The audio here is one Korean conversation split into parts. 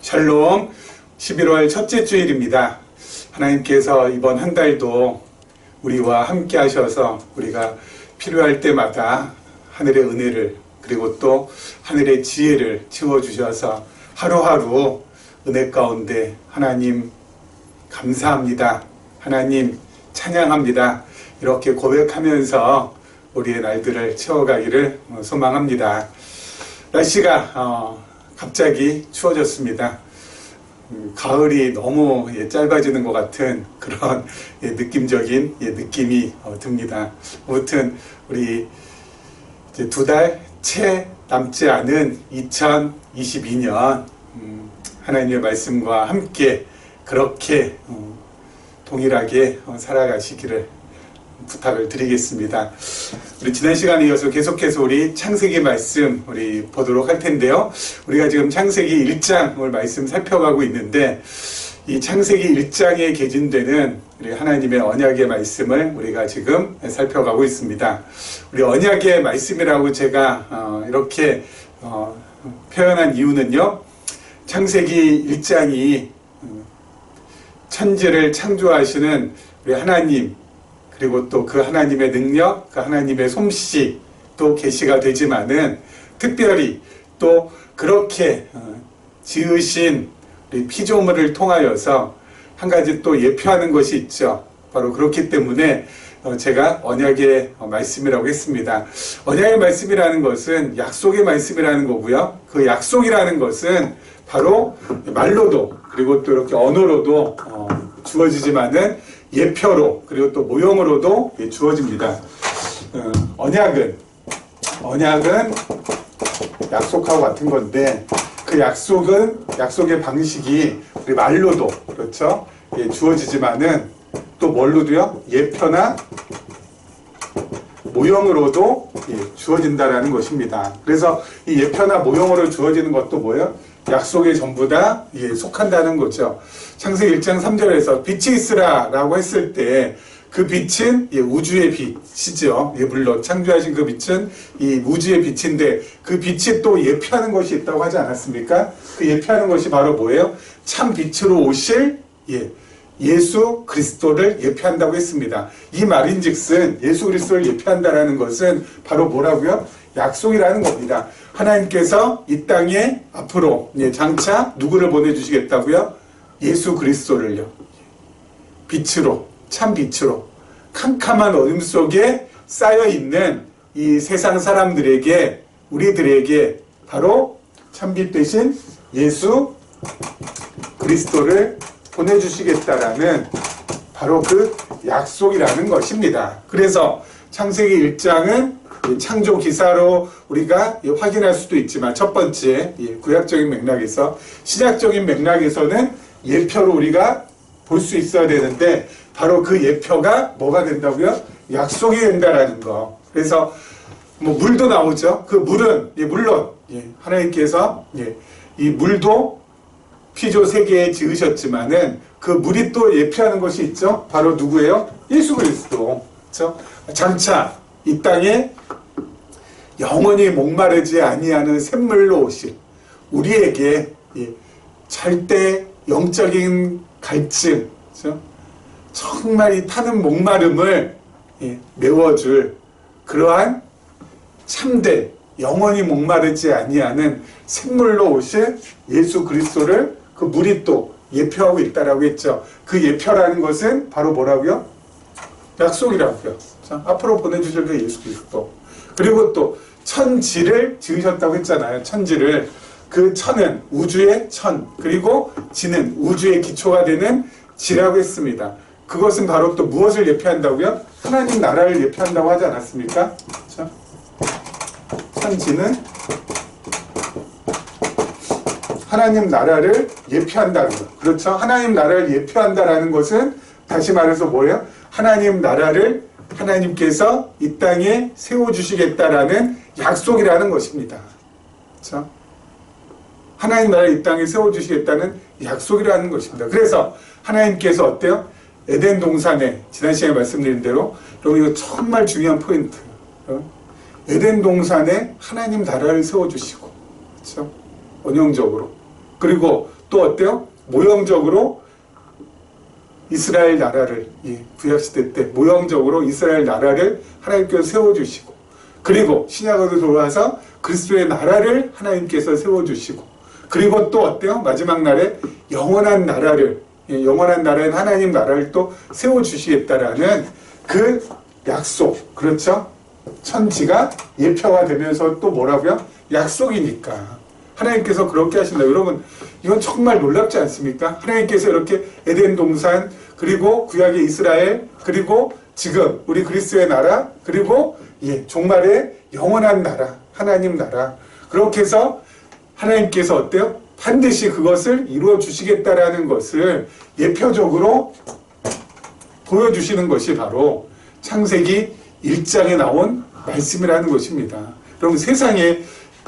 샬롬. 11월 첫째 주일입니다. 하나님께서 이번 한 달도 우리와 함께 하셔서 우리가 필요할 때마다 하늘의 은혜를 그리고 또 하늘의 지혜를 채워주셔서 하루하루 은혜 가운데 하나님 감사합니다. 하나님 찬양합니다. 이렇게 고백하면서 우리의 날들을 채워가기를 소망합니다. 날씨가 갑자기 추워졌습니다. 가을이 너무 짧아지는 것 같은 그런 느낌적인 느낌이 듭니다. 아무튼 우리 이제 2달 채 남지 않은 2022년 하나님의 말씀과 함께 그렇게 동일하게 살아가시기를 부탁을 드리겠습니다. 우리 지난 시간에 이어서 계속해서 우리 창세기 말씀 우리 보도록 할 텐데요. 우리가 지금 창세기 1장을 말씀 살펴가고 있는데 이 창세기 1장에 개진되는 우리 하나님의 언약의 말씀을 우리가 지금 살펴가고 있습니다. 우리 언약의 말씀이라고 제가 이렇게 표현한 이유는요. 창세기 1장이 천지를 창조하시는 우리 하나님 그리고 또 그 하나님의 능력, 그 하나님의 솜씨 또 계시가 되지만은 특별히 또 그렇게 지으신 우리 피조물을 통하여서 한 가지 또 예표하는 것이 있죠. 바로 그렇기 때문에 제가 언약의 말씀이라고 했습니다. 언약의 말씀이라는 것은 약속의 말씀이라는 거고요. 그 약속이라는 것은 바로 말로도 그리고 또 이렇게 언어로도 주어지지만은 예표로 그리고 또 모형으로도 주어집니다. 언약은 약속하고 같은 건데 그 약속의 방식이 우리 말로도 그렇죠 주어지지만은 또 뭘로도요 예표나 모형으로도 주어진다라는 것입니다. 그래서 이 예표나 모형으로 주어지는 것도 뭐예요? 약속에 전부 다 속한다는 거죠. 창세기 1장 3절에서 빛이 있으라 라고 했을 때 그 빛은 우주의 빛이죠. 물론 창조하신 그 빛은 이 우주의 빛인데 그 빛이 또 예표하는 것이 있다고 하지 않았습니까? 그 예표하는 것이 바로 뭐예요? 참 빛으로 오실 예수 그리스도를 예표한다고 했습니다. 이 말인즉슨 예수 그리스도를 예표한다라는 것은 바로 뭐라고요? 약속이라는 겁니다. 하나님께서 이 땅에 앞으로 장차 누구를 보내주시겠다고요? 예수 그리스도를요. 빛으로 참 빛으로 캄캄한 어둠 속에 쌓여있는 이 세상 사람들에게 우리들에게 바로 참빛 대신 예수 그리스도를 보내주시겠다라는 바로 그 약속이라는 것입니다. 그래서 창세기 1장은 창조 기사로 우리가 확인할 수도 있지만 첫 번째 구약적인 맥락에서 시작적인 맥락에서는 예표로 우리가 볼 수 있어야 되는데 바로 그 예표가 뭐가 된다고요? 약속이 된다라는 거. 그래서 뭐 물도 나오죠. 그 물은 물론 하나님께서 이 물도 피조 세계에 지으셨지만은 그 물이 또 예표하는 것이 있죠. 바로 누구예요? 예수 그리스도. 그렇죠? 장차 이 땅에 영원히 목마르지 아니하는 샘물로 오실 우리에게 절대 영적인 갈증, 그렇죠? 정말 이 타는 목마름을 메워줄 그러한 참된 영원히 목마르지 아니하는 샘물로 오실 예수 그리스도를 그 물이 또 예표하고 있다라고 했죠. 그 예표라는 것은 바로 뭐라고요? 약속이라고요. 자, 앞으로 보내주실 그 예수 그리스도. 그리고 또 천지를 지으셨다고 했잖아요. 천지를. 그 천은 우주의 천, 그리고 지는 우주의 기초가 되는 지라고 했습니다. 그것은 바로 또 무엇을 예표한다고요? 하나님 나라를 예표한다고 하지 않았습니까? 그렇죠? 천지는 하나님 나라를 예표한다는 것. 그렇죠? 하나님 나라를 예표한다라는 것은 다시 말해서 뭐예요? 하나님 나라를 하나님께서 이 땅에 세워주시겠다라는 약속이라는 것입니다. 그렇죠? 하나님 나라를 이 땅에 세워주시겠다는 약속이라는 것입니다. 그래서 하나님께서 어때요? 에덴 동산에 지난 시간에 말씀드린 대로 여러분 이거 정말 중요한 포인트. 에덴 동산에 하나님 나라를 세워주시고 그렇죠? 원형적으로. 그리고 또 어때요? 모형적으로 이스라엘 나라를 구약시대 때 모형적으로 이스라엘 나라를 하나님께서 세워주시고, 그리고 신약으로 돌아와서 그리스도의 나라를 하나님께서 세워주시고, 그리고 또 어때요? 마지막 날에 영원한 나라를, 영원한 나라인 하나님 나라를 또 세워주시겠다라는 그 약속, 그렇죠? 천지가 예표가 되면서 또 뭐라고요? 약속이니까 하나님께서 그렇게 하신다. 여러분, 이건 정말 놀랍지 않습니까? 하나님께서 이렇게 에덴 동산, 그리고 구약의 이스라엘, 그리고 지금 우리 그리스도의 나라, 그리고 종말의 영원한 나라, 하나님 나라, 그렇게 해서 하나님께서 어때요? 반드시 그것을 이루어 주시겠다라는 것을 예표적으로 보여주시는 것이 바로 창세기 1장에 나온 말씀이라는 것입니다. 여러분, 세상에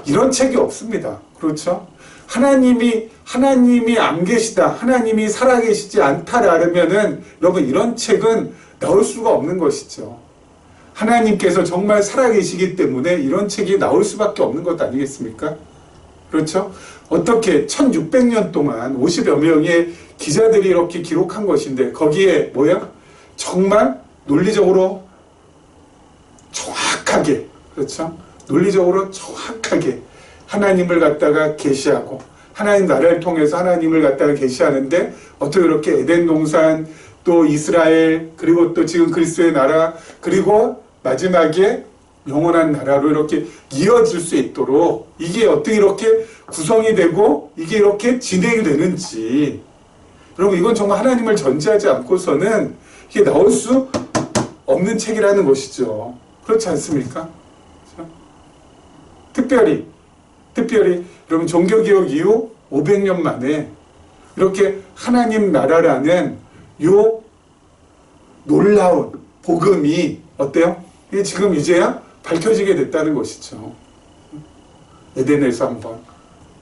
이런 책이 없습니다. 그렇죠? 하나님이 안 계시다, 하나님이 살아계시지 않다라면은 여러분, 이런 책은 나올 수가 없는 것이죠. 하나님께서 정말 살아계시기 때문에 이런 책이 나올 수밖에 없는 것 아니겠습니까? 그렇죠? 어떻게 1600년 동안 50여 명의 기자들이 이렇게 기록한 것인데, 거기에 뭐야? 정말 논리적으로 정확하게, 그렇죠? 논리적으로 정확하게 하나님을 갖다가 계시하고, 하나님 나라를 통해서 하나님을 갖다가 계시하는데, 어떻게 이렇게 에덴 동산, 또 이스라엘, 그리고 또 지금 그리스도의 나라, 그리고 마지막에 영원한 나라로 이렇게 이어질 수 있도록 이게 어떻게 이렇게 구성이 되고 이게 이렇게 진행이 되는지, 여러분, 이건 정말 하나님을 전제하지 않고서는 이게 나올 수 없는 책이라는 것이죠. 그렇지 않습니까? 특별히 여러분, 종교개혁 이후 500년 만에 이렇게 하나님 나라라는 요 놀라운 복음이 어때요? 이게 지금 이제야 밝혀지게 됐다는 것이죠. 에덴에서 한번,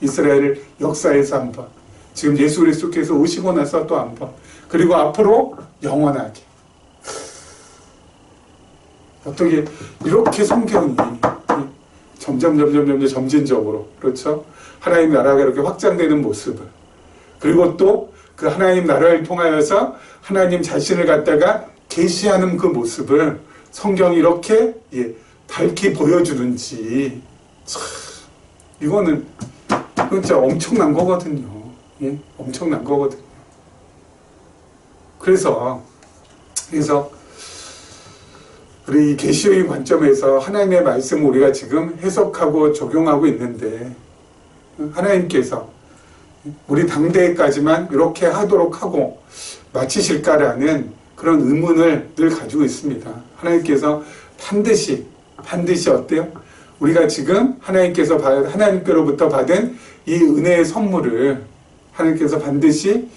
이스라엘 역사에서 한번, 지금 예수 그리스도께서 오시고 나서 또 한번, 그리고 앞으로 영원하게. 어떻게 이렇게 성경이 점진적으로, 그렇죠? 하나님 나라가 이렇게 확장되는 모습을, 그리고 또 그 하나님 나라를 통하여서 하나님 자신을 갖다가 계시하는 그 모습을 성경이 이렇게 밝히 보여주는지, 참, 이건 진짜 엄청난 거거든요. 엄청난 거거든요. 그래서 우리 계시의 관점에서 하나님의 말씀을 우리가 지금 해석하고 적용하고 있는데, 하나님께서 우리 당대까지만 이렇게 하도록 하고 마치실까라는 그런 의문을 늘 가지고 있습니다. 하나님께서 반드시 어때요? 우리가 지금 하나님께로부터 받은 이 은혜의 선물을 하나님께서 반드시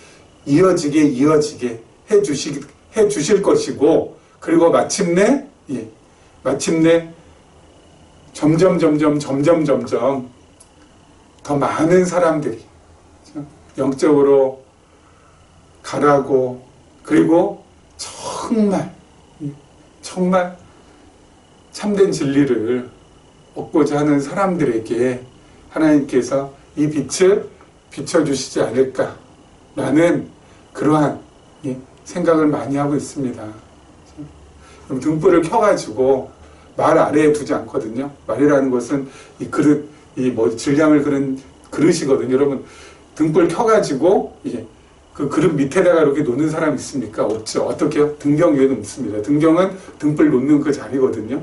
이어지게 해 주실 것이고, 그리고 마침내 점점 더 많은 사람들이 영적으로 가라고, 그리고 정말 참된 진리를 얻고자 하는 사람들에게 하나님께서 이 빛을 비춰주시지 않을까라는 그러한 생각을 많이 하고 있습니다. 그럼 등불을 켜가지고 말 아래에 두지 않거든요. 말이라는 것은 이 그릇, 질량을 그런 그릇이거든요. 여러분, 등불 켜가지고 그 그릇 밑에다가 이렇게 놓는 사람 있습니까? 없죠. 어떻게요? 등경 위에 놓습니다. 등경은 등불 놓는 그 자리거든요.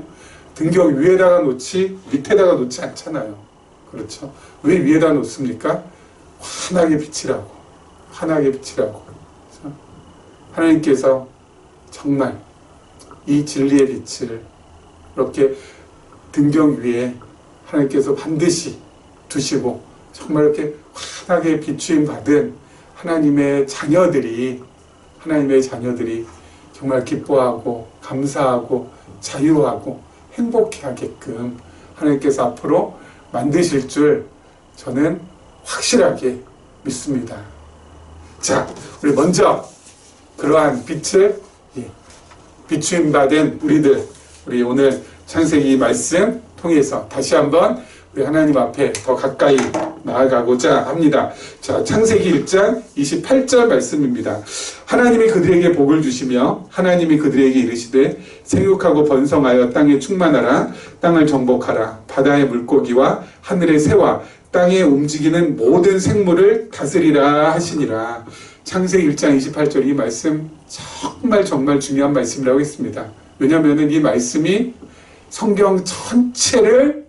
등경 위에다가 놓지 밑에다가 놓지 않잖아요. 그렇죠? 왜 위에다 놓습니까? 환하게 비치라고. 그렇죠? 하나님께서 정말 이 진리의 빛을 이렇게 등경 위에 하나님께서 반드시 두시고, 정말 이렇게 환하게 비추임 받은 하나님의 자녀들이 정말 기뻐하고 감사하고 자유하고 행복해하게끔 하나님께서 앞으로 만드실 줄 저는 확실하게 믿습니다. 자, 우리 먼저 그러한 빛을 비추임 받은 우리 오늘 창세기 말씀 통해서 다시 한번 하나님 앞에 더 가까이 나아가고자 합니다. 자, 창세기 1장 28절 말씀입니다. 하나님이 그들에게 복을 주시며 하나님이 그들에게 이르시되 생육하고 번성하여 땅에 충만하라. 땅을 정복하라. 바다의 물고기와 하늘의 새와 땅에 움직이는 모든 생물을 다스리라 하시니라. 창세기 1장 28절 이 말씀 정말 중요한 말씀이라고 했습니다. 왜냐하면 이 말씀이 성경 전체를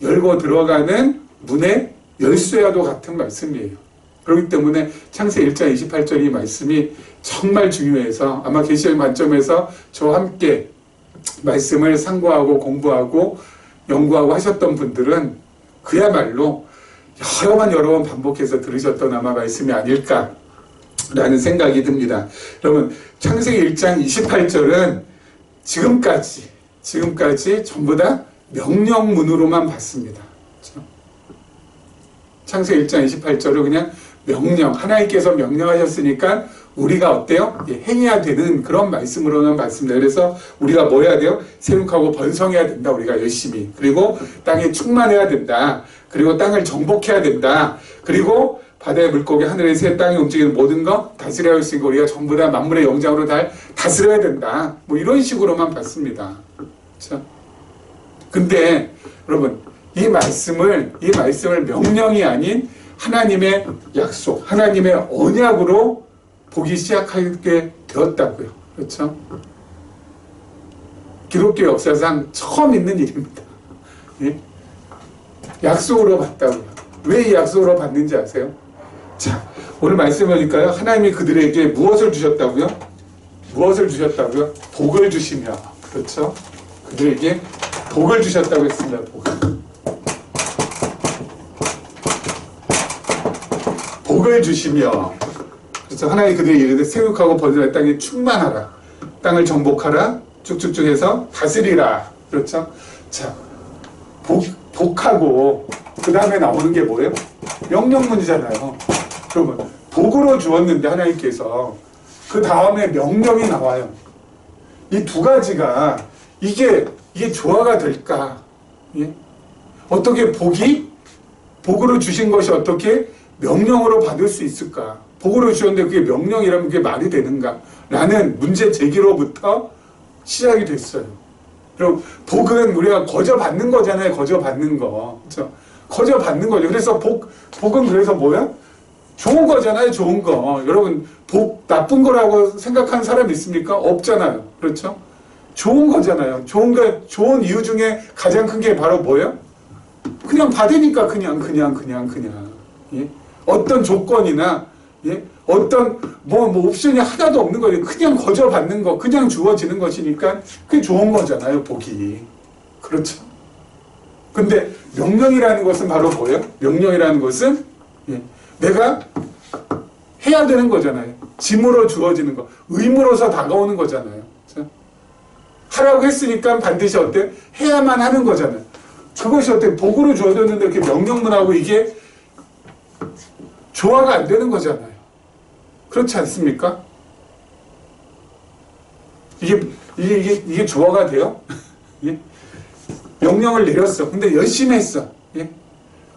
열고 들어가는 문의 열쇠와도 같은 말씀이에요. 그렇기 때문에 창세기 1장 28절 이 말씀이 정말 중요해서 아마 계시의 관점에서 저와 함께 말씀을 상고하고 공부하고 연구하고 하셨던 분들은 그야말로 여러 번 반복해서 들으셨던 아마 말씀이 아닐까라는 생각이 듭니다. 여러분, 창세기 1장 28절은 지금까지 전부 다 명령문으로만 봤습니다. 그렇죠? 창세기 1장 28절을 그냥 명령, 하나님께서 명령하셨으니까 우리가 어때요? 행해야 되는 그런 말씀으로만 봤습니다. 그래서 우리가 뭐 해야 돼요? 생육하고 번성해야 된다. 우리가 열심히. 그리고 땅에 충만해야 된다. 그리고 땅을 정복해야 된다. 그리고 바다의 물고기, 하늘의 새, 땅에 움직이는 모든 거 다스려야 할 수 있고 우리가 전부 다 만물의 영장으로 다 다스려야 된다. 뭐 이런 식으로만 봤습니다. 그렇죠? 근데 여러분 이 말씀을 명령이 아닌 하나님의 약속, 하나님의 언약으로 보기 시작하게 되었다고요. 그렇죠? 기독교 역사상 처음 있는 일입니다. 예? 약속으로 봤다고요. 왜 이 약속으로 봤는지 아세요? 자, 오늘 말씀을 보니까요. 하나님이 그들에게 무엇을 주셨다고요? 무엇을 주셨다고요? 복을 주시며. 그렇죠? 그들에게 복을 주셨다고 했습니다. 복을 주시며. 그래서 하나님이 그들에게 이르되 생육하고 번성하여 땅에 충만하라. 땅을 정복하라. 쭉쭉쭉 해서 다스리라. 그렇죠? 자, 복하고 그 다음에 나오는 게 뭐예요? 명령문이잖아요. 그러면 복으로 주었는데 하나님께서 그 다음에 명령이 나와요. 이 두 가지가 이게 조화가 될까? 예? 어떻게 복으로 주신 것이 어떻게 명령으로 받을 수 있을까? 복으로 주셨는데 그게 명령이라면 그게 말이 되는가? 라는 문제 제기로부터 시작이 됐어요. 그럼 복은 우리가 거저 받는 거잖아요. 거저 받는 거. 그렇죠? 거저 받는 거죠. 그래서 복은 그래서 뭐야? 좋은 거잖아요. 좋은 거. 여러분 복 나쁜 거라고 생각하는 사람 있습니까? 없잖아요. 그렇죠? 좋은 거잖아요. 좋은 이유 중에 가장 큰 게 바로 뭐예요? 그냥 받으니까 그냥. 예? 어떤 조건이나 예? 어떤 옵션이 하나도 없는 거예요. 그냥 거저 받는 거, 그냥 주어지는 것이니까 그게 좋은 거잖아요. 복이. 그렇죠? 근데 명령이라는 것은 바로 뭐예요? 명령이라는 것은 내가 해야 되는 거잖아요. 짐으로 주어지는 거, 의무로서 다가오는 거잖아요. 그렇죠? 하라고 했으니까 반드시 어때? 해야만 하는 거잖아요. 그것이 어때? 복으로 주어졌는데 이렇게 명령문하고 이게 조화가 안 되는 거잖아요. 그렇지 않습니까? 이게 조화가 돼요? 예? 명령을 내렸어. 근데 열심히 했어. 예?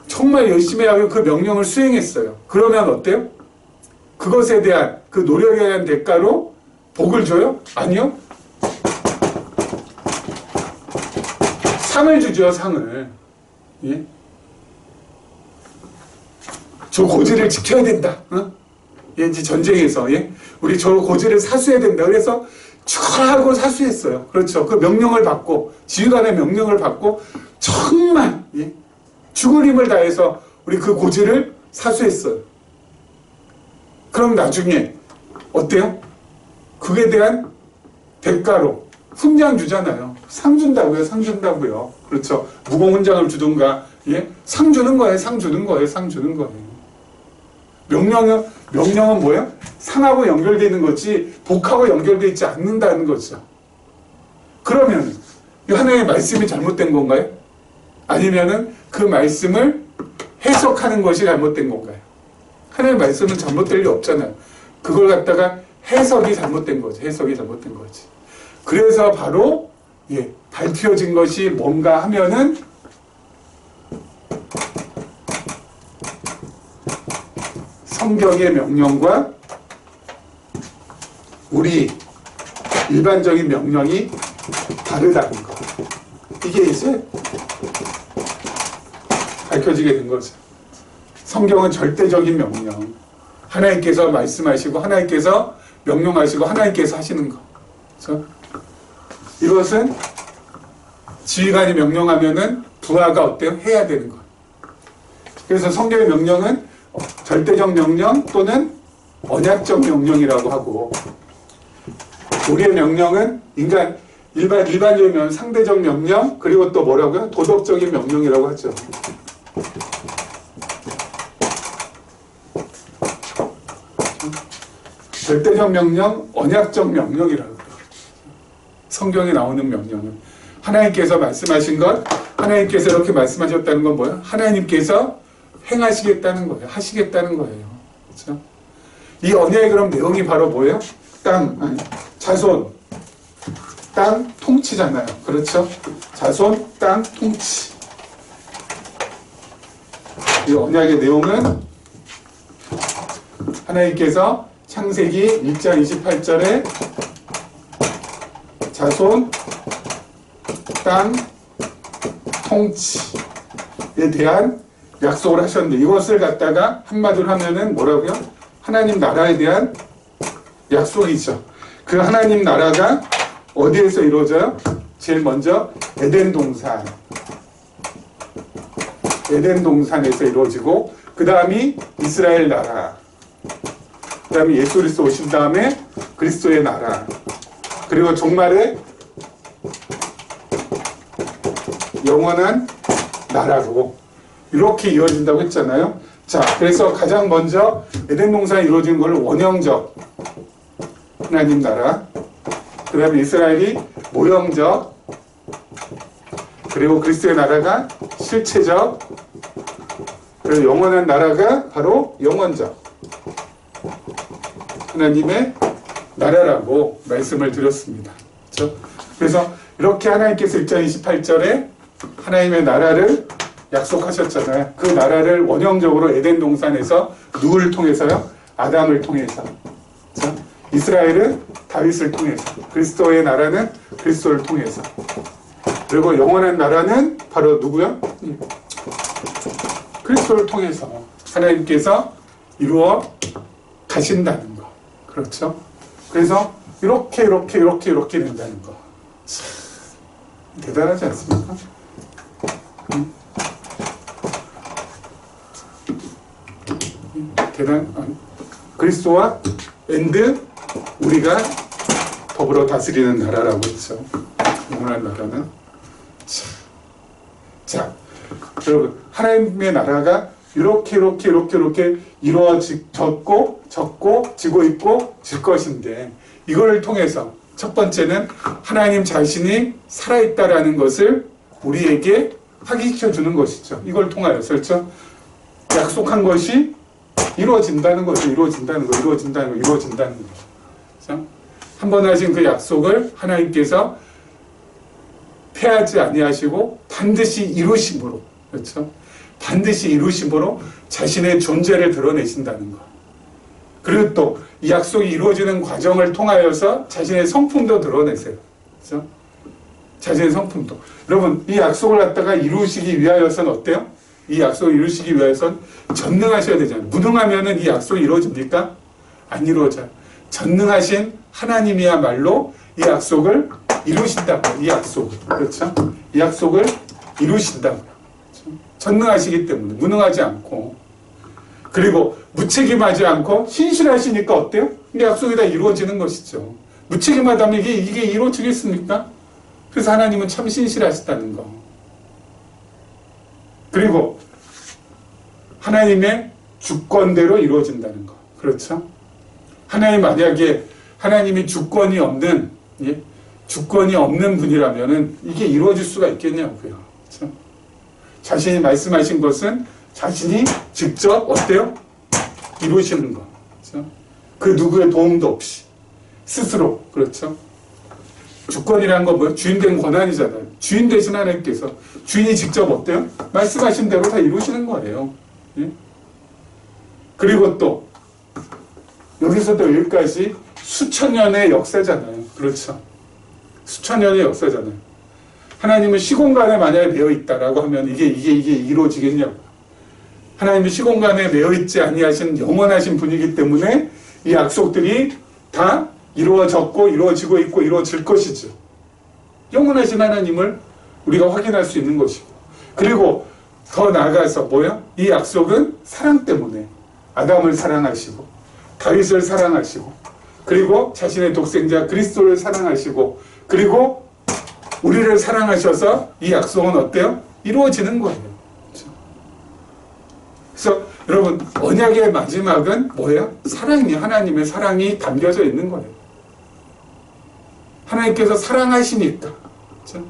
정말 열심히 하고 그 명령을 수행했어요. 그러면 어때요? 그것에 대한 그 노력에 대한 대가로 복을 줘요? 아니요. 상을 주죠. 상을. 예? 저 고지를 지켜야 된다. 예, 이제 전쟁에서 우리 저 고지를 사수해야 된다. 그래서 하고 사수했어요. 그렇죠. 그 명령을 받고 지휘관의 명령을 받고 정말 죽을 힘을 다해서 우리 그 고지를 사수했어요. 그럼 나중에 어때요? 그에 대한 대가로 훈장 주잖아요. 상 준다고요. 그렇죠. 무공훈장을 주든가 상 주는 거예요. 명령은 뭐예요? 상하고 연결되어 있는 거지 복하고 연결되어 있지 않는다는 거죠. 그러면 이 하나님의 말씀이 잘못된 건가요? 아니면은 그 말씀을 해석하는 것이 잘못된 건가요? 하나님의 말씀은 잘못될 리 없잖아요. 그걸 갖다가 해석이 잘못된 거지. 그래서 바로 밝혀진 것이 뭔가 하면은 성경의 명령과 우리 일반적인 명령이 다르다는 거. 이게 이제 밝혀지게 된 거죠. 성경은 절대적인 명령. 하나님께서 말씀하시고 하나님께서 명령하시고 하나님께서 하시는 거. 그렇죠? 이것은 지휘관이 명령하면은 부하가 어때요? 해야 되는 거. 그래서 성경의 명령은 절대적 명령 또는 언약적 명령이라고 하고, 우리의 명령은 일반적인 명령, 상대적 명령, 그리고 또 뭐라고요? 도덕적인 명령이라고 하죠. 절대적 명령, 언약적 명령이라고 해요. 성경에 나오는 명령은 하나님께서 말씀하신 것, 하나님께서 이렇게 말씀하셨다는 건 뭐예요? 하나님께서 행하시겠다는 거예요. 하시겠다는 거예요. 그렇죠? 이 언약의 그럼 내용이 바로 뭐예요? 자손, 땅 통치잖아요. 그렇죠? 자손, 땅 통치. 이 언약의 내용은 하나님께서 창세기 1장 28절에 자손, 땅 통치에 대한 약속을 하셨는데, 이것을 갖다가 한마디로 하면은 뭐라고요? 하나님 나라에 대한 약속이죠. 그 하나님 나라가 어디에서 이루어져요? 제일 먼저 에덴 동산에서 이루어지고, 그 다음이 이스라엘 나라, 그 다음에 예수 그리스도 오신 다음에 그리스도의 나라, 그리고 종말에 영원한 나라로 이렇게 이루어진다고 했잖아요. 자, 그래서 가장 먼저 에덴 동산이 이루어진 걸 원형적 하나님 나라, 그 다음에 이스라엘이 모형적, 그리고 그리스도의 나라가 실체적, 그리고 영원한 나라가 바로 영원적 하나님의 나라라고 말씀을 드렸습니다. 그렇죠? 그래서 이렇게 하나님께서 1장 28절에 하나님의 나라를 약속하셨잖아요. 그 나라를 원형적으로 에덴 동산에서 누구를 통해서요? 아담을 통해서. 그렇죠? 이스라엘은 다윗을 통해서, 그리스도의 나라는 그리스도를 통해서, 그리고 영원한 나라는 바로 누구요? 그리스도를 통해서 하나님께서 이루어 가신다는 거. 그렇죠? 그래서 이렇게 된다는 거. 참, 대단하지 않습니까? 그리스도와 우리가 더불어 다스리는 나라라고 했죠. 영원한 나라는. 자, 여러분, 하나님의 나라가 이렇게 이루어졌고 지고 있고 질 것인데, 이걸 통해서 첫 번째는 하나님 자신이 살아있다라는 것을 우리에게 확인시켜 주는 것이죠. 이걸 통하여서, 그렇죠? 약속한 것이 이루어진다는 거죠. 이루어진다는 거. 그렇죠? 한 번 하신 그 약속을 하나님께서 패하지 아니하시고 반드시 이루심으로, 그렇죠? 반드시 이루심으로 자신의 존재를 드러내신다는 거. 그리고 또 이 약속이 이루어지는 과정을 통하여서 자신의 성품도 드러내세요. 그렇죠? 자신의 성품도. 여러분, 이 약속을 갖다가 이루시기 위하여서는 어때요? 이 약속을 이루시기 위해서는 전능하셔야 되잖아요. 무능하면은 이 약속이 이루어집니까? 안 이루어져요. 전능하신 하나님이야말로 이 약속을 이루신다고요. 이 약속을. 그렇죠? 이 약속을 이루신다고요. 그렇죠? 전능하시기 때문에 무능하지 않고, 그리고 무책임하지 않고 신실하시니까 어때요? 이 약속이 다 이루어지는 것이죠. 무책임하다면 이게 이루어지겠습니까? 그래서 하나님은 참 신실하시다는 거. 그리고 하나님의 주권대로 이루어진다는 거. 그렇죠? 만약에 하나님이 주권이 없는 분이라면은 이게 이루어질 수가 있겠냐고요. 그렇죠? 자신이 말씀하신 것은 자신이 직접 어때요? 이루시는 거. 그렇죠? 그 누구의 도움도 없이 스스로. 그렇죠? 주권이라는 건 뭐예요? 주인된 권한이잖아요. 주인 대신 하나님께서, 주인이 직접 어때요? 말씀하신 대로 다 이루시는 거예요. 예? 그리고 또 여기서부터 여기까지 수천 년의 역사잖아요. 그렇죠. 수천 년의 역사잖아요. 하나님은 시공간에 만약에 매여 있다라고 하면 이게 이루어지겠냐고. 하나님은 시공간에 매여 있지 아니하신 영원하신 분이기 때문에 이 약속들이 다 이루어졌고 이루어지고 있고 이루어질 것이죠. 영원하신 하나님을 우리가 확인할 수 있는 것이고, 그리고 더 나아가서 뭐야? 이 약속은 사랑 때문에 아담을 사랑하시고 다윗을 사랑하시고 그리고 자신의 독생자 그리스도를 사랑하시고 그리고 우리를 사랑하셔서 이 약속은 어때요? 이루어지는 거예요. 그렇죠? 그래서 여러분, 언약의 마지막은 뭐예요? 사랑이에요. 하나님의 사랑이 담겨져 있는 거예요. 하나님께서 사랑하시니까, 그렇죠?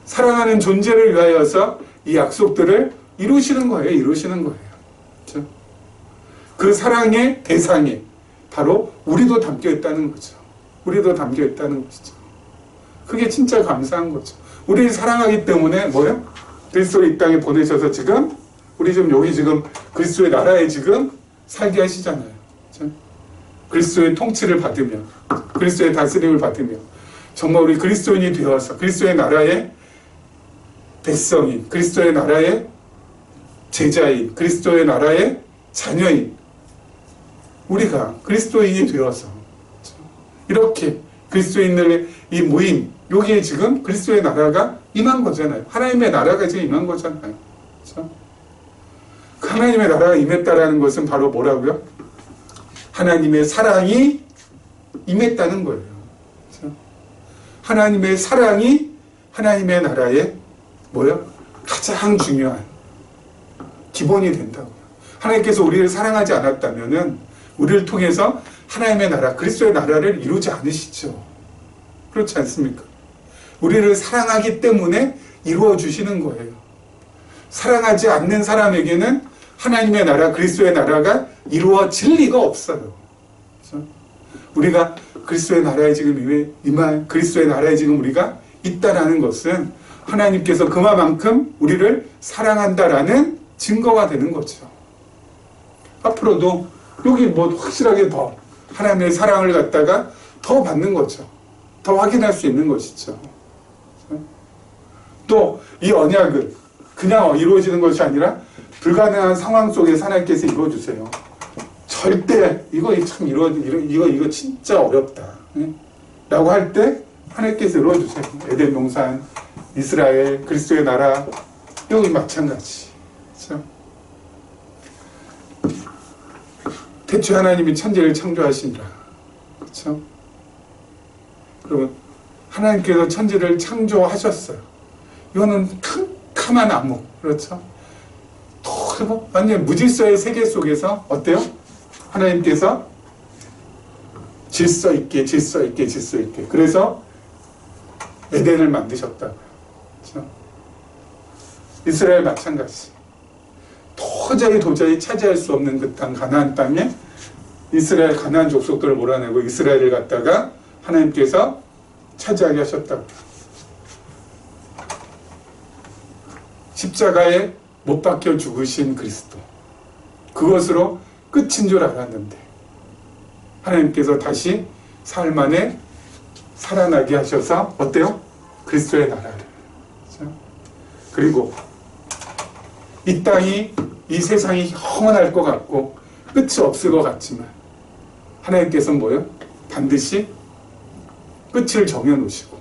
사랑하는 존재를 위하여서 이 약속들을 이루시는 거예요. 이루시는 거예요. 그렇죠? 그 사랑의 대상에 바로 우리도 담겨 있다는 거죠. 우리도 담겨 있다는 것이죠. 그게 진짜 감사한 거죠. 우리를 사랑하기 때문에 뭐예요? 그리스도를 이 땅에 보내셔서 지금 우리 지금 여기 지금 그리스도의 나라에 지금 살게 하시잖아요. 그렇죠? 그리스도의 통치를 받으며 그리스도의 다스림을 받으며 정말 우리 그리스도인이 되어서 그리스도의 나라의 백성인, 그리스도의 나라의 제자인, 그리스도의 나라의 자녀인 우리가 그리스도인이 되어서 이렇게 그리스도인들의 이 모임, 여기에 지금 그리스도의 나라가 임한 거잖아요. 하나님의 나라가 지금 임한 거잖아요. 그렇죠? 그 하나님의 나라가 임했다라는 것은 바로 뭐라고요? 하나님의 사랑이 임했다는 거예요. 그렇죠? 하나님의 사랑이 하나님의 나라의 뭐요? 가장 중요한 기본이 된다고요. 하나님께서 우리를 사랑하지 않았다면은 우리를 통해서 하나님의 나라, 그리스도의 나라를 이루지 않으시죠. 그렇지 않습니까? 우리를 사랑하기 때문에 이루어 주시는 거예요. 사랑하지 않는 사람에게는 하나님의 나라, 그리스도의 나라가 이루어질 리가 없어요. 그렇죠? 우리가 그리스도의 나라에 지금 임한 그리스도의 나라에 지금 우리가 있다라는 것은 하나님께서 그만큼 우리를 사랑한다라는 증거가 되는 거죠. 앞으로도 여기 뭐 확실하게 더 하나님의 사랑을 갖다가 더 받는 거죠. 더 확인할 수 있는 것이죠. 또 이 언약은 그냥 이루어지는 것이 아니라 불가능한 상황 속에서 하나님께서 이루어주세요. 절대 이거 참 이거 진짜 어렵다. 라고 할 때 하나님께서 이루어주세요. 에덴 동산, 이스라엘, 그리스도의 나라, 여기 마찬가지. 그렇죠? 태초에 하나님이 천지를 창조하시니라. 그렇죠? 여러분, 하나님께서 천지를 창조하셨어요. 이거는 캄캄한 암흑, 그렇죠? 완전 무질서의 세계 속에서 어때요? 하나님께서 질서 있게. 그래서 에덴을 만드셨다고요. 그렇죠? 이스라엘 마찬가지. 도저히 차지할 수 없는 그 땅, 가나안 땅에 이스라엘 가나안 족속들을 몰아내고 이스라엘을 갖다가 하나님께서 차지하게 하셨다고. 십자가에 못 박혀 죽으신 그리스도. 그것으로 끝인 줄 알았는데 하나님께서 다시 사흘 만에 살아나게 하셔서 어때요? 그리스도의 나라를. 그렇죠? 그리고 이 땅이, 이 세상이 영원할 것 같고 끝이 없을 것 같지만 하나님께서는 뭐예요? 반드시 끝을 정해놓으시고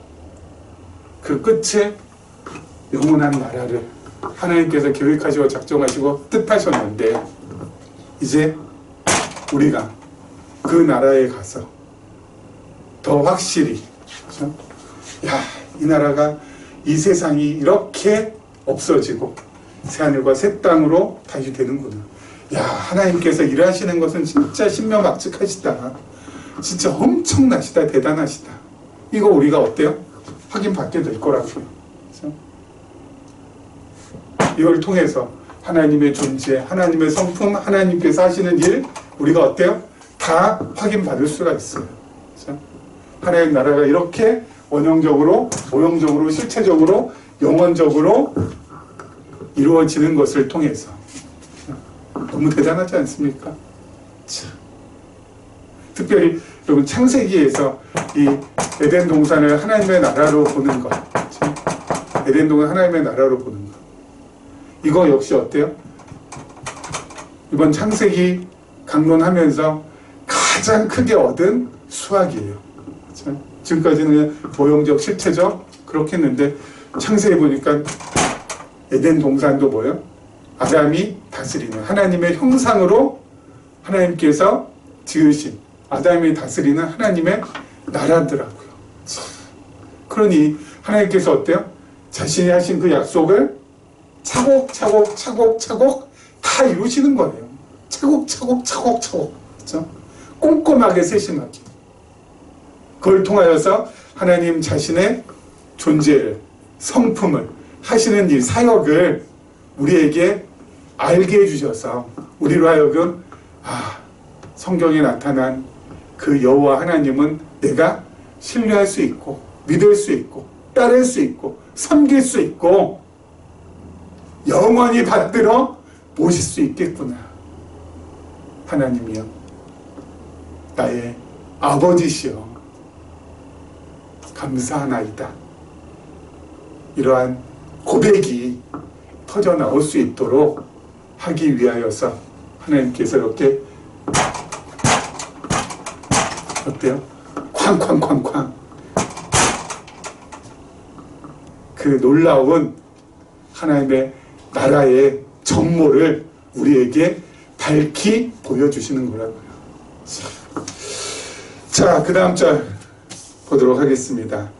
그 끝에 영원한 나라를 하나님께서 계획하시고 작정하시고 뜻하셨는데 이제 우리가 그 나라에 가서 더 확실히, 그렇죠? 야, 이 나라가, 이 세상이 이렇게 없어지고 새하늘과 새 땅으로 다시 되는구나. 야, 하나님께서 일하시는 것은 진짜 신명막측하시다. 진짜 엄청나시다. 대단하시다. 이거 우리가 어때요? 확인받게 될 거라고요. 그렇죠? 이걸 통해서 하나님의 존재, 하나님의 성품, 하나님께서 하시는 일 우리가 어때요? 다 확인받을 수가 있어요. 그렇죠? 하나님 나라가 이렇게 원형적으로, 모형적으로, 실체적으로, 영원적으로 이루어지는 것을 통해서 너무 대단하지 않습니까? 참. 특별히 여러분 창세기에서 이 에덴 동산을 하나님의 나라로 보는 것, 에덴 동산 하나님의 나라로 보는 것, 이거 역시 어때요? 이번 창세기 강론하면서 가장 크게 얻은 수학이에요. 그렇죠? 지금까지는 그냥 도형적 실체적 그렇게 했는데 창세기 보니까 에덴 동산도 뭐예요? 아담이 다스리는 하나님의 형상으로 하나님께서 지으신 아담이 다스리는 하나님의 나라더라고요. 그러니 하나님께서 어때요? 자신이 하신 그 약속을 차곡차곡 다 이루시는 거예요. 차곡차곡 그렇죠? 꼼꼼하게 세심하게. 그걸 통하여서 하나님 자신의 존재를, 성품을, 하시는 일, 사역을 우리에게 알게 해주셔서 우리로 하여금 성경에 나타난 그 여호와 하나님은 내가 신뢰할 수 있고 믿을 수 있고 따를 수 있고 섬길 수 있고 영원히 받들어 모실 수 있겠구나. 하나님이여 나의 아버지시여 감사하나이다. 이러한 고백이 터져나올 수 있도록 하기 위하여서 하나님께서 이렇게 어때요? 쾅쾅쾅쾅 그 놀라운 하나님의 나라의 정모를 우리에게 밝히 보여주시는 거라고요. 자, 그 다음 절 보도록 하겠습니다.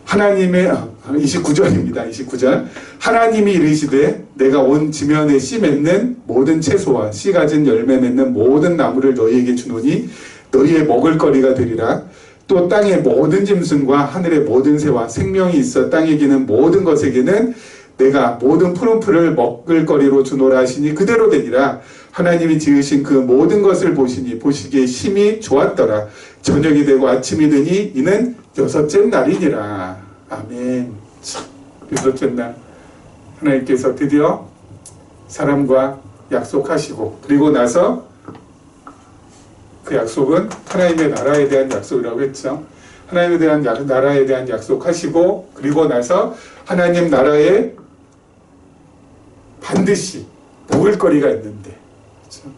하나님의 29절입니다. 29절 하나님이 이르시되 내가 온 지면에 씨 맺는 모든 채소와 씨 가진 열매 맺는 모든 나무를 너희에게 주노니 너희의 먹을 거리가 되리라. 또 땅의 모든 짐승과 하늘의 모든 새와 생명이 있어 땅에 기는 모든 것에게는 내가 모든 푸른 풀을 먹을 거리로 주노라 하시니 그대로 되니라. 하나님이 지으신 그 모든 것을 보시니 보시기에 심히 좋았더라. 저녁이 되고 아침이 되니 이는 여섯째 날이니라. 아멘. 여섯째 날 하나님께서 드디어 사람과 약속하시고 그리고 나서 그 약속은 하나님의 나라에 대한 약속이라고 했죠. 하나님에 대한 나라에 대한 약속하시고 그리고 나서 하나님 나라에 반드시 먹을 거리가 있는데 그렇죠?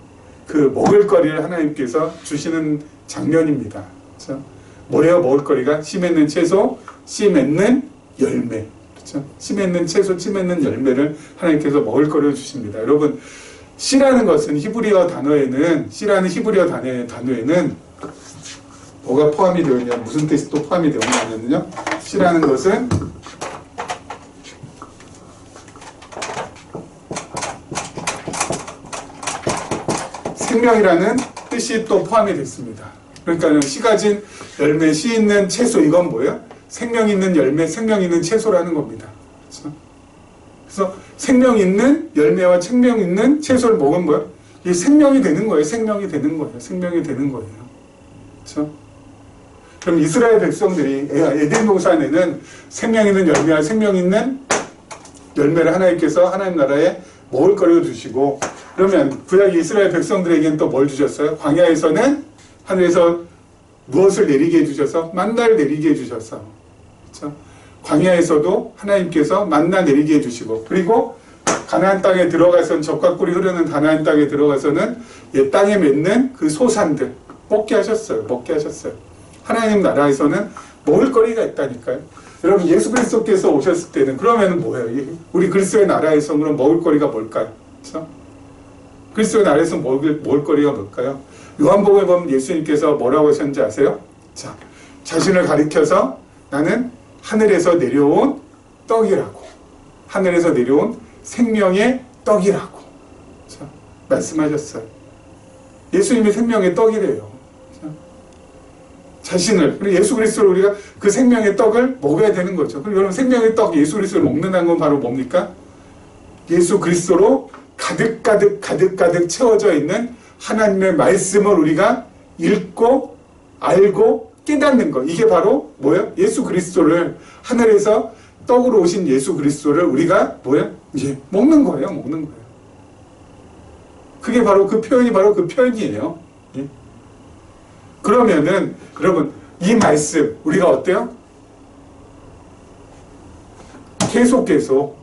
그 먹을 거리를 하나님께서 주시는 장면입니다. 그렇죠? 뭐래요? 먹을 거리가 씨 맺는 채소, 씨 맺는 열매. 그렇죠? 씨 맺는 채소, 씨 맺는 열매를 하나님께서 먹을 거리를 주십니다. 여러분, 씨라는 것은 히브리어 단어에는 씨라는 히브리어 단어에는 뭐가 포함이 되어 있냐? 무슨 뜻이 또 포함이 되어 있냐면요. 씨라는 것은 생명이라는 뜻이 또 포함이 됐습니다. 그러니까 씨 가진 열매, 씨 있는 채소 이건 뭐예요? 생명 있는 열매, 생명 있는 채소라는 겁니다. 그렇죠? 그래서 생명 있는 열매와 생명 있는 채소를 먹으면 뭐예요? 이게 생명이 되는 거예요. 생명이 되는 거예요. 생명이 되는 거예요. 그렇죠? 그럼 이스라엘 백성들이 에덴 동산에는 생명 있는 열매와 생명 있는 열매를 하나님께서 하나님 나라에 먹을 거리를 주시고 그러면 구약 이스라엘 백성들에게는 또 뭘 주셨어요? 광야에서는 하늘에서 무엇을 내리게 해주셔서 만나를 내리게 해주셔서 그렇죠? 광야에서도 하나님께서 만나 내리게 해주시고 그리고 가나안 땅에 들어가서는 젖과 꿀이 흐르는 가나안 땅에 들어가서는 땅에 맺는 그 소산들 먹게 하셨어요. 먹게 하셨어요. 하나님 나라에서는 먹을 거리가 있다니까요. 여러분 예수 그리스도께서 오셨을 때는 그러면 뭐예요? 우리 그리스도의 나라에서 그럼 먹을 거리가 뭘까요? 그렇죠? 그리스도의 나라에서 먹을 거리가 뭘까요? 요한복음에 보면 예수님께서 뭐라고 하셨는지 아세요? 자, 자신을 가리켜서 나는 하늘에서 내려온 떡이라고 하늘에서 내려온 생명의 떡이라고 자, 말씀하셨어요. 예수님이 생명의 떡이래요. 자, 자신을 그리고 예수 그리스도를 우리가 그 생명의 떡을 먹어야 되는 거죠. 그럼 여러분 생명의 떡 예수 그리스도를 먹는다는 건 바로 뭡니까? 예수 그리스도로 가득 채워져 있는 하나님의 말씀을 우리가 읽고 알고 깨닫는 것. 이게 바로 뭐예요? 예수 그리스도를 하늘에서 떡으로 오신 예수 그리스도를 우리가 뭐예요? 이제 먹는 거예요. 먹는 거예요. 그게 바로 그 표현이 바로 그 표현이에요. 예? 그러면은 여러분 이 말씀 우리가 어때요? 계속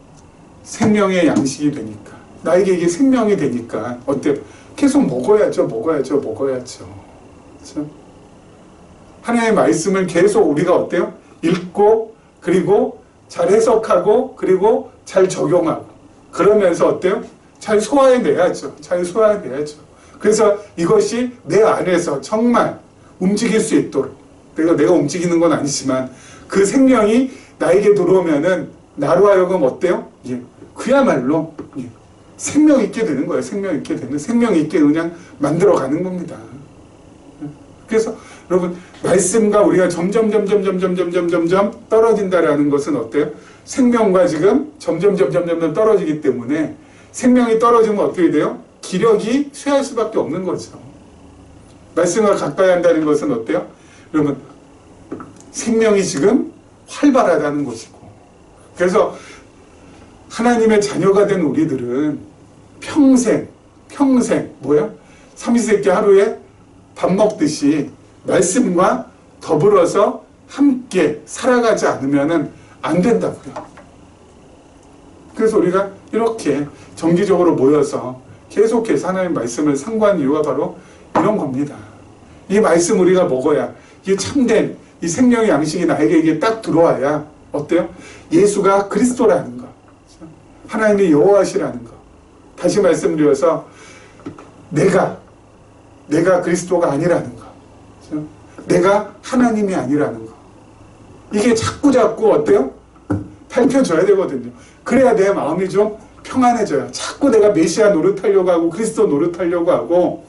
생명의 양식이 되니까 나에게 이게 생명이 되니까 어때요? 계속 먹어야죠. 그렇죠? 하나님의 말씀을 계속 우리가 어때요? 읽고 그리고 잘 해석하고 그리고 잘 적용하고 그러면서 어때요? 잘 소화해내야죠. 그래서 이것이 내 안에서 정말 움직일 수 있도록 내가 움직이는 건 아니지만 그 생명이 나에게 들어오면은 나로 하여금 어때요? 예, 그야말로 예, 생명 있게 되는 거예요. 생명 있게 그냥 만들어가는 겁니다. 그래서 여러분 말씀과 우리가 점점 떨어진다라는 것은 어때요? 생명과 지금 점점 떨어지기 때문에 생명이 떨어지면 어떻게 돼요? 기력이 쇠할 수밖에 없는 거죠. 말씀과 가까이 한다는 것은 어때요? 여러분 생명이 지금 활발하다는 것이고 그래서 하나님의 자녀가 된 우리들은 평생 뭐야? 삼시세끼 하루에 밥 먹듯이 말씀과 더불어서 함께 살아가지 않으면 안 된다고요. 그래서 우리가 이렇게 정기적으로 모여서 계속해서 하나님의 말씀을 상고한 이유가 바로 이런 겁니다. 이 말씀 우리가 먹어야 이게 참된 이 생명의 양식이 나에게 이게 딱 들어와야 어때요? 예수가 그리스도라는 거, 하나님의 여호와시라는 거. 다시 말씀드려서 내가 그리스도가 아니라는 거, 내가 하나님이 아니라는 거. 이게 자꾸 어때요? 밝혀져야 되거든요. 그래야 내 마음이 좀 평안해져요. 자꾸 내가 메시아 노릇하려고 하고 그리스도 노릇하려고 하고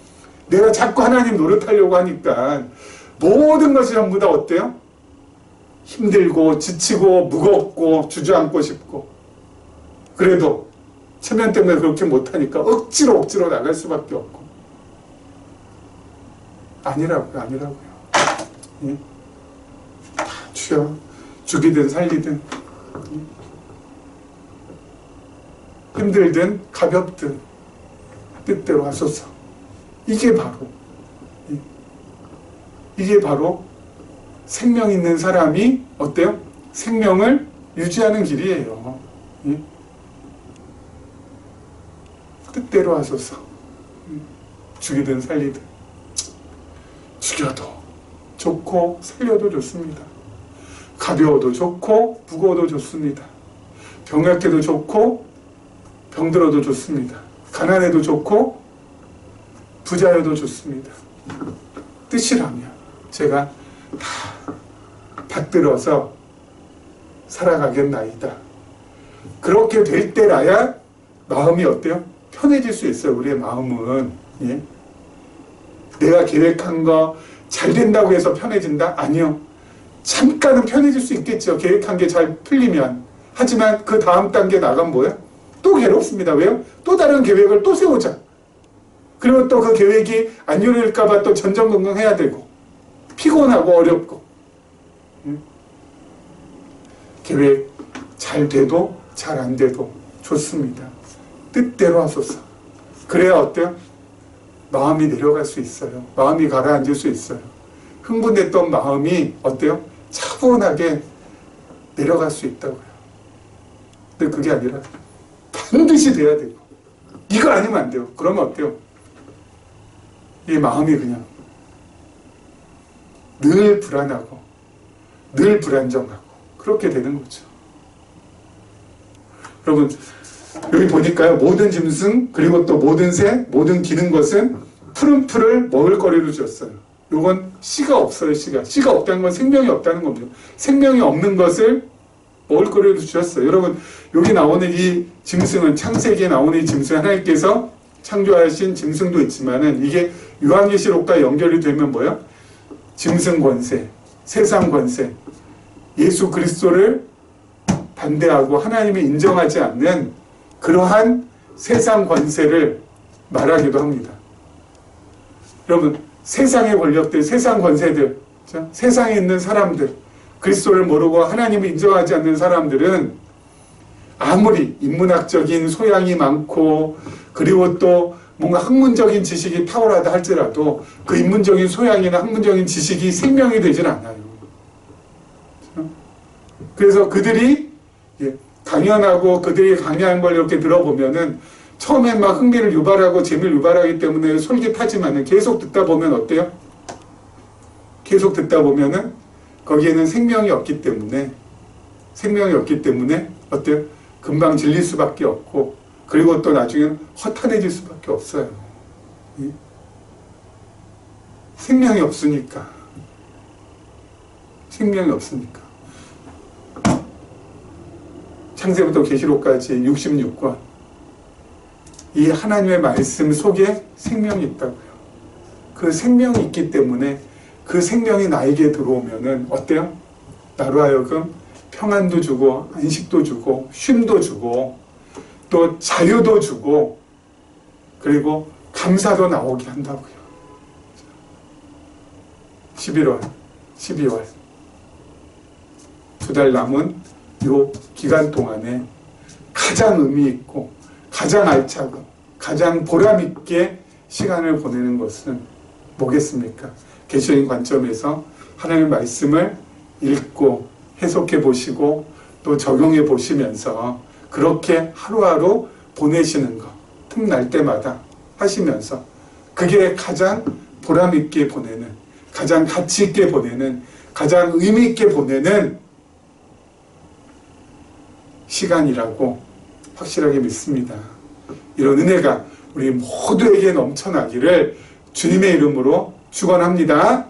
내가 자꾸 하나님 노릇하려고 하니까 모든 것이 전부 다 어때요? 힘들고 지치고 무겁고 주저앉고 싶고 그래도 체면 때문에 그렇게 못하니까 억지로 나갈 수밖에 없고 아니라고요. 예? 주여 죽이든 살리든 힘들든 가볍든 뜻대로 하소서. 이게 바로 생명 있는 사람이 어때요? 생명을 유지하는 길이에요. 예? 뜻대로 하소서. 죽이든 살리든 죽여도 좋고 살려도 좋습니다. 가벼워도 좋고 무거워도 좋습니다. 병약해도 좋고 병들어도 좋습니다. 가난해도 좋고 부자여도 좋습니다. 뜻이라면 제가 다 받들어서 살아가겠나이다. 그렇게 될 때라야 마음이 어때요? 편해질 수 있어요. 우리의 마음은. 예? 내가 계획한 거 잘 된다고 해서 편해진다? 아니요. 잠깐은 편해질 수 있겠죠. 계획한 게 잘 풀리면. 하지만 그 다음 단계 나가면 뭐야? 또 괴롭습니다. 왜요? 또 다른 계획을 또 세우자. 그리고 또 그 계획이 안 이루어질까봐 또 전전긍긍해야 되고 피곤하고 어렵고 계획 잘 돼도 잘 안 돼도 좋습니다. 뜻대로 하소서. 그래야 어때요? 마음이 내려갈 수 있어요. 마음이 가라앉을 수 있어요. 흥분했던 마음이 어때요? 차분하게 내려갈 수 있다고요. 근데 그게 아니라 반드시 돼야 되고 이거 아니면 안 돼요. 그러면 어때요? 이 마음이 그냥 늘 불안하고 늘 불안정하고 그렇게 되는 거죠. 여러분 여기 보니까요. 모든 짐승 그리고 또 모든 새 모든 기는 것은 푸른 풀을 먹을 거리로 주었어요. 이건 씨가 없어요. 씨가 없다는 건 생명이 없다는 겁니다. 생명이 없는 것을 먹을 거리로 주셨어요. 여러분 여기 나오는 이 짐승은 창세기에 나오는 이 짐승 하나님께서 창조하신 짐승도 있지만은 이게 요한계시록과 연결이 되면 뭐야? 짐승 권세, 세상 권세, 예수 그리스도를 반대하고 하나님이 인정하지 않는 그러한 세상 권세를 말하기도 합니다. 여러분 세상의 권력들, 세상 권세들, 세상에 있는 사람들, 그리스도를 모르고 하나님을 인정하지 않는 사람들은 아무리 인문학적인 소양이 많고 그리고 또 뭔가 학문적인 지식이 탁월하다 할지라도 그 인문적인 소양이나 학문적인 지식이 생명이 되질 않아요. 그래서 그들이 강연하고 그들이 강의하는 걸 이렇게 들어보면은 처음엔 막 흥미를 유발하고 재미를 유발하기 때문에 솔깃하지만은 계속 듣다 보면 어때요? 계속 듣다 보면은 거기에는 생명이 없기 때문에 어때요? 금방 질릴 수밖에 없고 그리고 또 나중에는 허탄해질 수밖에 없어요. 생명이 없으니까. 창세부터 계시록까지 66권. 이 하나님의 말씀 속에 생명이 있다고요. 그 생명이 있기 때문에 그 생명이 나에게 들어오면은 어때요? 나로 하여금 평안도 주고 안식도 주고 쉼도 주고 또 자유도 주고 그리고 감사도 나오게 한다고요. 11월, 12월 두 달 남은 요 기간 동안에 가장 의미 있고 가장 알차고 가장 보람 있게 시간을 보내는 것은 뭐겠습니까? 계시적인 관점에서 하나님의 말씀을 읽고 해석해 보시고 또 적용해 보시면서 그렇게 하루하루 보내시는 것, 틈날 때마다 하시면서 그게 가장 보람 있게 보내는, 가장 가치 있게 보내는, 가장 의미 있게 보내는 시간이라고 확실하게 믿습니다. 이런 은혜가 우리 모두에게 넘쳐나기를 주님의 이름으로 축원합니다.